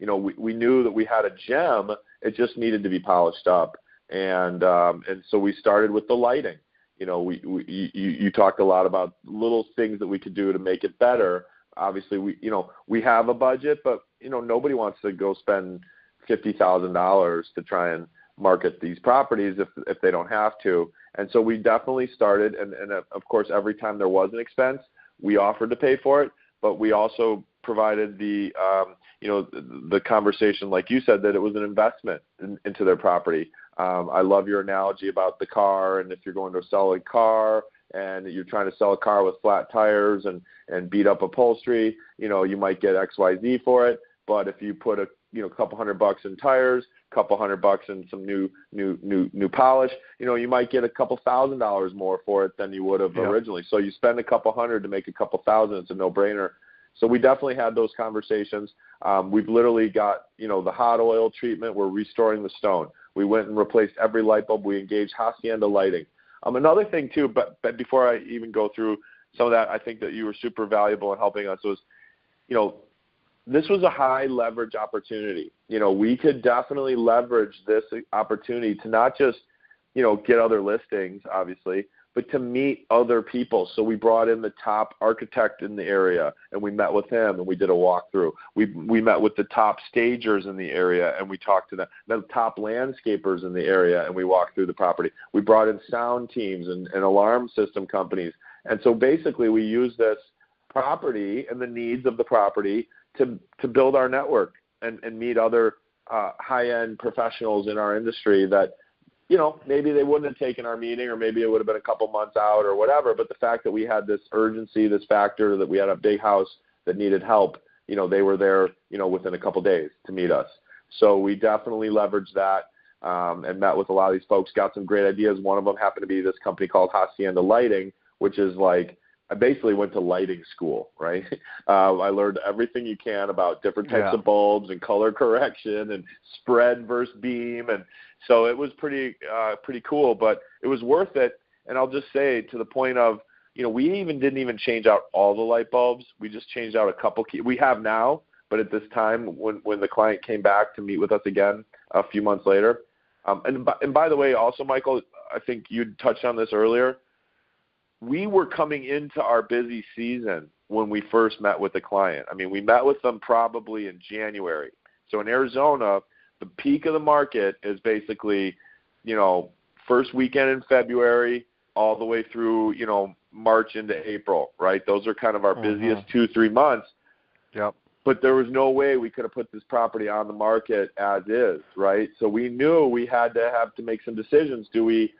we knew that we had a gem. It just needed to be polished up. And so we started with the lighting. You talked a lot about little things that we could do to make it better. Obviously, we have a budget, but, nobody wants to go spend $50,000 to try and market these properties if they don't have to. And so we definitely started, and of course, every time there was an expense, we offered to pay for it, but we also provided the conversation, like you said, that it was an investment into their property. I love your analogy about the car, and if you're going to sell a car and you're trying to sell a car with flat tires and beat up upholstery, you might get XYZ for it. But if you put a couple $100 in tires, couple $100 in some new polish, you might get a couple $1,000 more for it than you would have originally. So you spend a couple $100 to make a couple $1,000. It's a no-brainer. So we definitely had those conversations. We've literally got, the hot oil treatment. We're restoring the stone. We went and replaced every light bulb. We engaged Hacienda Lighting. Another thing too, but before I even go through some of that, I think that you were super valuable in helping us was, this was a high leverage opportunity. We could definitely leverage this opportunity to not just, get other listings, obviously, but to meet other people. So we brought in the top architect in the area, and we met with him, and we did a walkthrough. We met with the top stagers in the area, and we talked to them, the top landscapers in the area, and we walked through the property. We brought in sound teams and alarm system companies. And so basically we used this property and the needs of the property to build our network and meet other high-end professionals in our industry that, maybe they wouldn't have taken our meeting, or maybe it would have been a couple months out or whatever. But the fact that we had this urgency, this factor, that we had a big house that needed help, they were there, within a couple days to meet us. So we definitely leveraged that and met with a lot of these folks, got some great ideas. One of them happened to be this company called Hacienda Lighting, which is like, I basically went to lighting school, right? I learned everything you can about different types of bulbs and color correction and spread versus beam. And so it was pretty cool, but it was worth it. And I'll just say, to the point of, we didn't even change out all the light bulbs. We just changed out a couple key. We have now, but at this time, when the client came back to meet with us again a few months later. And by the way, also, Michael, I think you touched on this earlier. We were coming into our busy season when we first met with the client. I mean, we met with them probably in January. So in Arizona, the peak of the market is basically, first weekend in February all the way through, March into April, right? Those are kind of our busiest 2-3 months. Yep. But there was no way we could have put this property on the market as is, right? So we knew we had to make some decisions. Do we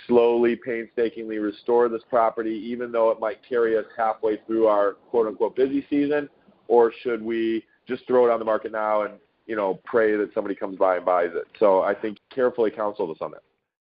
slowly, painstakingly restore this property, even though it might carry us halfway through our quote-unquote busy season, or should we just throw it on the market now and, pray that somebody comes by and buys it? So I think carefully counseled us on that.